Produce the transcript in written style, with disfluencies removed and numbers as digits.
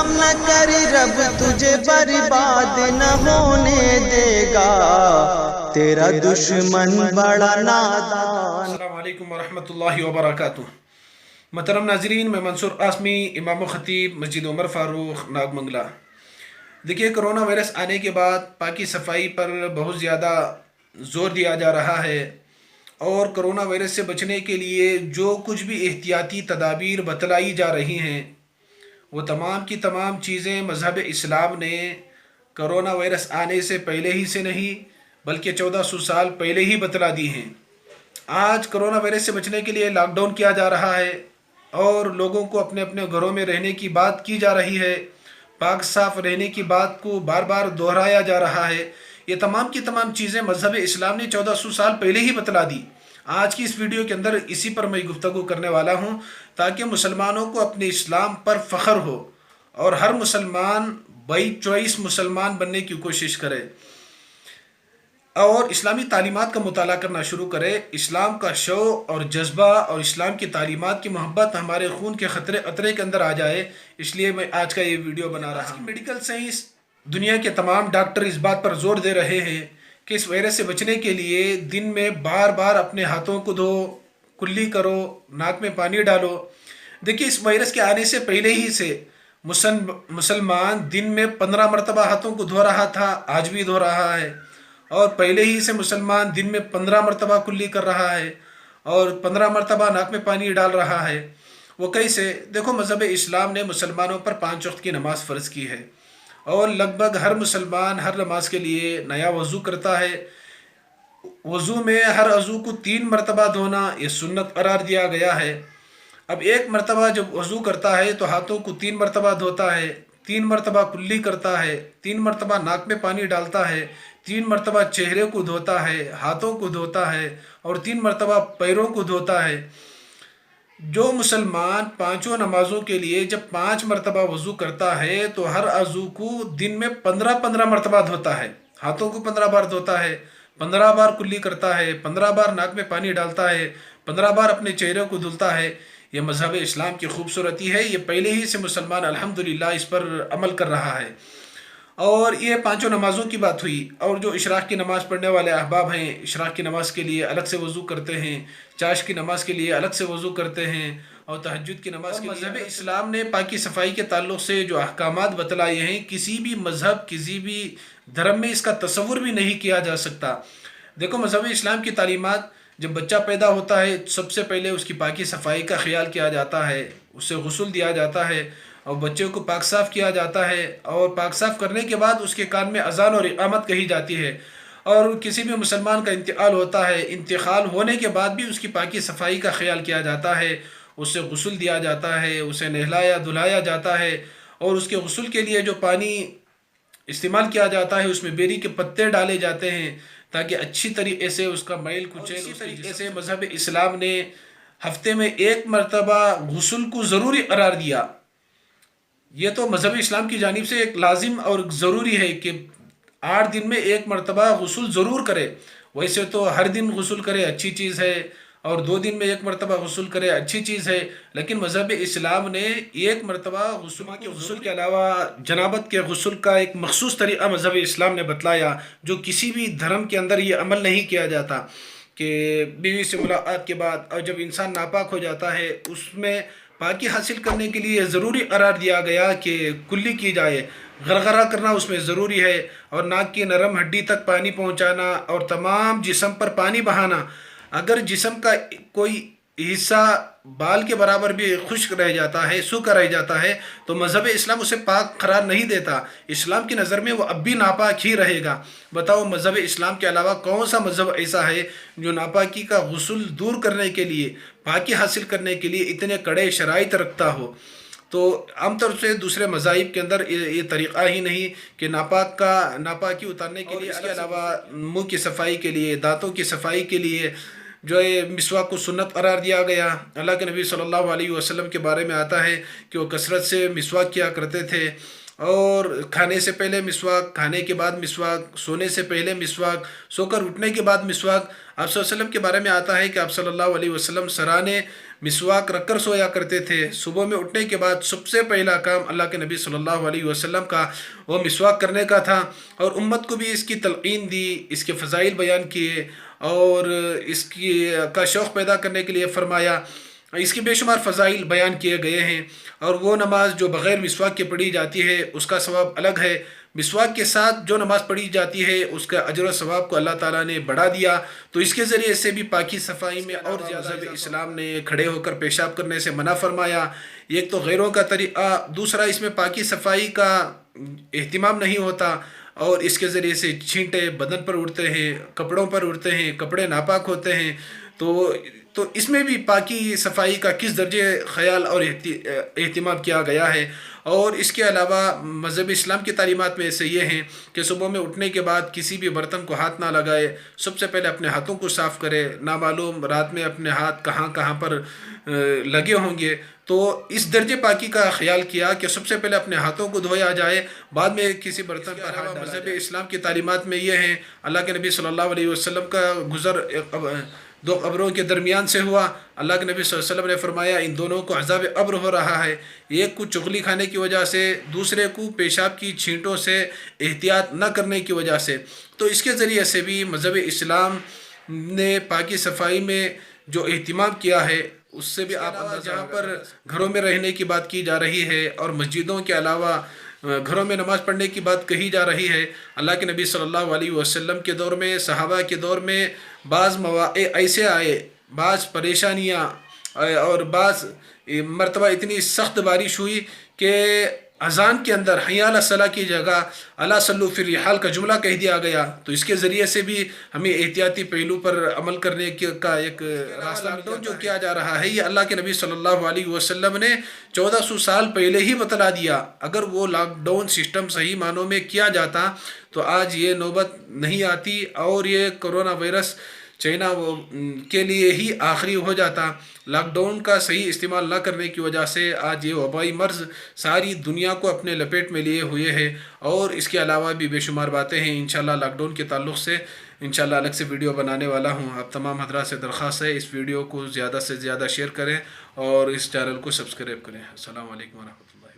غم نہ کری رب تجھے برباد نہ ہونے دے گا، تیرا دشمن بڑا نادان۔ السلام علیکم ورحمۃ اللہ وبرکاتہ۔ محترم ناظرین، میں منصور قاسمی، امام و خطیب مسجد عمر فاروق، ناگ منگلہ۔ دیکھیے، کرونا وائرس آنے کے بعد پاکی صفائی پر بہت زیادہ زور دیا جا رہا ہے، اور کرونا وائرس سے بچنے کے لیے جو کچھ بھی احتیاطی تدابیر بتلائی جا رہی ہیں، وہ تمام کی تمام چیزیں مذہب اسلام نے کرونا وائرس آنے سے پہلے ہی سے نہیں بلکہ 1400 سال پہلے ہی بتلا دی ہیں۔ آج کرونا وائرس سے بچنے کے لیے لاک ڈاؤن کیا جا رہا ہے، اور لوگوں کو اپنے اپنے گھروں میں رہنے کی بات کی جا رہی ہے، پاک صاف رہنے کی بات کو بار بار دہرایا جا رہا ہے۔ یہ تمام کی تمام چیزیں مذہب اسلام نے 1400 سال پہلے ہی بتلا دی۔ آج کی اس ویڈیو کے اندر اسی پر میں گفتگو کرنے والا ہوں، تاکہ مسلمانوں کو اپنے اسلام پر فخر ہو اور ہر مسلمان بائی چوائس مسلمان بننے کی کوشش کرے اور اسلامی تعلیمات کا مطالعہ کرنا شروع کرے۔ اسلام کا شوق اور جذبہ اور اسلام کی تعلیمات کی محبت ہمارے خون کے قطرے کے اندر آ جائے، اس لیے میں آج کا یہ ویڈیو بنا رہا ہوں۔ میڈیکل سائنس دنیا کے تمام ڈاکٹر اس بات پر زور دے رہے ہیں کہ اس وائرس سے بچنے کے لیے دن میں بار بار اپنے ہاتھوں کو دھو، کلی کرو، ناک میں پانی ڈالو۔ دیکھیے، اس وائرس کے آنے سے پہلے ہی سے مسلمان دن میں 15 مرتبہ ہاتھوں کو دھو رہا تھا، آج بھی دھو رہا ہے، اور پہلے ہی سے مسلمان دن میں 15 مرتبہ کلی کر رہا ہے اور 15 مرتبہ ناک میں پانی ڈال رہا ہے۔ وہ کیسے؟ دیکھو، مذہب اسلام نے مسلمانوں پر 5 وقت کی نماز فرض کی ہے، اور لگ بھگ ہر مسلمان ہر نماز کے لیے نیا وضو کرتا ہے۔ وضو میں ہر عضو کو 3 مرتبہ دھونا یہ سنت قرار دیا گیا ہے۔ اب ایک مرتبہ جب وضو کرتا ہے تو ہاتھوں کو 3 مرتبہ دھوتا ہے، 3 مرتبہ کلی کرتا ہے، 3 مرتبہ ناک میں پانی ڈالتا ہے، 3 مرتبہ چہرے کو دھوتا ہے، ہاتھوں کو دھوتا ہے، اور 3 مرتبہ پیروں کو دھوتا ہے۔ جو مسلمان 5 نمازوں کے لیے جب 5 مرتبہ وضو کرتا ہے تو ہر عضو کو دن میں 15 مرتبہ دھوتا ہے، ہاتھوں کو 15 بار دھوتا ہے، 15 بار کلی کرتا ہے، 15 بار ناک میں پانی ڈالتا ہے، 15 بار اپنے چہرے کو دھلتا ہے۔ یہ مذہب اسلام کی خوبصورتی ہے، یہ پہلے ہی سے مسلمان الحمدللہ اس پر عمل کر رہا ہے۔ اور یہ 5 نمازوں کی بات ہوئی، اور جو اشراق کی نماز پڑھنے والے احباب ہیں، اشراق کی نماز کے لیے الگ سے وضو کرتے ہیں، چاش کی نماز کے لیے الگ سے وضو کرتے ہیں، اور تہجد کی نماز کے لیے۔ مذہب اسلام نے پاکی صفائی کے تعلق سے جو احکامات بتلائے ہیں، کسی بھی مذہب، کسی بھی دھرم میں اس کا تصور بھی نہیں کیا جا سکتا۔ دیکھو، مذہب اسلام کی تعلیمات، جب بچہ پیدا ہوتا ہے سب سے پہلے اس کی پاکی صفائی کا خیال کیا جاتا ہے، اسے غسل دیا جاتا ہے، اور بچے کو پاک صاف کیا جاتا ہے، اور پاک صاف کرنے کے بعد اس کے کان میں اذان اور اقامت کہی جاتی ہے۔ اور کسی بھی مسلمان کا انتقال ہوتا ہے، انتقال ہونے کے بعد بھی اس کی پاکی صفائی کا خیال کیا جاتا ہے، اسے غسل دیا جاتا ہے، اسے نہلایا دھلایا جاتا ہے، اور اس کے غسل کے لیے جو پانی استعمال کیا جاتا ہے اس میں بیری کے پتے ڈالے جاتے ہیں تاکہ اچھی طریقے سے اس کا میل کچیل۔ اسی طریقے سے مذہب اسلام نے ہفتے میں 1 مرتبہ غسل کو ضروری قرار دیا۔ یہ تو مذہب اسلام کی جانب سے ایک لازم اور ضروری ہے کہ 8 دن میں 1 مرتبہ غسل ضرور کرے۔ ویسے تو ہر دن غسل کرے اچھی چیز ہے، اور 2 دن میں 1 مرتبہ غسل کرے اچھی چیز ہے، لیکن مذہب اسلام نے 1 مرتبہ غسل کے علاوہ جنابت کے غسل کا ایک مخصوص طریقہ مذہب اسلام نے بتلایا، جو کسی بھی دھرم کے اندر یہ عمل نہیں کیا جاتا کہ بیوی سے ملاقات کے بعد اور جب انسان ناپاک ہو جاتا ہے اس میں پاکی حاصل کرنے کے لیے ضروری قرار دیا گیا کہ کلی کی جائے، غرغرہ کرنا اس میں ضروری ہے، اور ناک کی نرم ہڈی تک پانی پہنچانا اور تمام جسم پر پانی بہانا۔ اگر جسم کا کوئی حصہ بال کے برابر بھی خشک رہ جاتا ہے، سوکھا رہ جاتا ہے، تو مذہب اسلام اسے پاک قرار نہیں دیتا۔ اسلام کی نظر میں وہ اب بھی ناپاک ہی رہے گا۔ بتاؤ، مذہب اسلام کے علاوہ کون سا مذہب ایسا ہے جو ناپاکی کا غسل دور کرنے کے لیے، پاکی حاصل کرنے کے لیے اتنے کڑے شرائط رکھتا ہو؟ تو عام طور سے دوسرے مذاہب کے اندر یہ طریقہ ہی نہیں کہ ناپاکی اتارنے کے لیے، اس کے علاوہ منہ کی صفائی کے لیے، دانتوں کی صفائی کے لیے جو ہے مسواک کو سنت قرار دیا گیا۔ اللہ کے نبی صلی اللہ علیہ وسلم کے بارے میں آتا ہے کہ وہ کثرت سے مسواک کیا کرتے تھے، اور کھانے سے پہلے مسواک، کھانے کے بعد مسواک، سونے سے پہلے مسواک، سو کر اٹھنے کے بعد مسواک۔ آپ صلی اللہ علیہ وسلم کے بارے میں آتا ہے کہ آپ صلی اللہ علیہ وسلم سرانے مسواک رکھ کر سویا کرتے تھے۔ صبح میں اٹھنے کے بعد سب سے پہلا کام اللہ کے نبی صلی اللہ علیہ وسلم کا وہ مسواک کرنے کا تھا، اور امت کو بھی اس کی تلقین دی، اس کے فضائل بیان کیے، اور اس کا شوق پیدا کرنے کے لیے فرمایا۔ اس کے بے شمار فضائل بیان کیے گئے ہیں، اور وہ نماز جو بغیر مسواک کے پڑھی جاتی ہے اس کا ثواب الگ ہے، مسواک کے ساتھ جو نماز پڑھی جاتی ہے اس کا اجر و ثواب کو اللہ تعالیٰ نے بڑھا دیا۔ تو اس کے ذریعے سے بھی پاکی صفائی میں اور زیادہ اسلام نے کھڑے ہو کر پیشاب کرنے سے منع فرمایا۔ ایک تو غیروں کا طریقہ، دوسرا اس میں پاکی صفائی کا اہتمام نہیں ہوتا، اور اس کے ذریعے سے چھینٹے بدن پر اڑتے ہیں، کپڑوں پر اڑتے ہیں، کپڑے ناپاک ہوتے ہیں۔ تو اس میں بھی پاکی صفائی کا کس درجے خیال اور اہتمام کیا گیا ہے۔ اور اس کے علاوہ مذہب اسلام کی تعلیمات میں ایسے یہ ہیں کہ صبح میں اٹھنے کے بعد کسی بھی برتن کو ہاتھ نہ لگائے، سب سے پہلے اپنے ہاتھوں کو صاف کرے، نامعلوم رات میں اپنے ہاتھ کہاں کہاں پر لگے ہوں گے۔ تو اس درجے پاکی کا خیال کیا کہ سب سے پہلے اپنے ہاتھوں کو دھویا جائے، بعد میں کسی برتن پر ہاتھ ڈالا جائے۔ مذہب اسلام کی تعلیمات میں یہ ہیں، اللہ کے نبی صلی اللہ علیہ وسلم کا گزر دو قبروں کے درمیان سے ہوا۔ اللہ کے نبی صلی اللہ علیہ وسلم نے فرمایا ان دونوں کو عذاب قبر ہو رہا ہے، ایک کو چغلی کھانے کی وجہ سے، دوسرے کو پیشاب کی چھینٹوں سے احتیاط نہ کرنے کی وجہ سے۔ تو اس کے ذریعے سے بھی مذہب اسلام نے پاکی صفائی میں جو اہتمام کیا ہے اس سے بھی آپ جہاں پر گھروں میں رہنے کی بات کی جا رہی ہے اور مسجدوں کے علاوہ گھروں میں نماز پڑھنے کی بات کہی جا رہی ہے، اللہ کے نبی صلی اللہ علیہ وسلم کے دور میں، صحابہ کے دور میں بعض مواقع ایسے آئے، بعض پریشانیاں اور بعض مرتبہ اتنی سخت بارش ہوئی کہ اذان کے اندر حی علی الصلاۃ کی جگہ الا صلوا فی الرحال کا جملہ کہہ دیا گیا۔ تو اس کے ذریعے سے بھی ہمیں احتیاطی پہلو پر عمل کرنے کا ایک راستہ جو کیا جا رہا ہے، یہ اللہ کے نبی صلی اللہ علیہ وسلم نے 1400 سال پہلے ہی بتلا دیا۔ اگر وہ لاک ڈاؤن سسٹم صحیح معنوں میں کیا جاتا تو آج یہ نوبت نہیں آتی، اور یہ کرونا وائرس چائنا کے لیے ہی آخری ہو جاتا۔ لاک ڈاؤن کا صحیح استعمال نہ کرنے کی وجہ سے آج یہ وبائی مرض ساری دنیا کو اپنے لپیٹ میں لیے ہوئے ہے، اور اس کے علاوہ بھی بے شمار باتیں ہیں۔ انشاءاللہ لاک ڈاؤن کے تعلق سے انشاءاللہ الگ سے ویڈیو بنانے والا ہوں۔ آپ تمام حضرات سے درخواست ہے اس ویڈیو کو زیادہ سے زیادہ شیئر کریں اور اس چینل کو سبسکرائب کریں۔ السلام علیکم ورحمۃ اللہ۔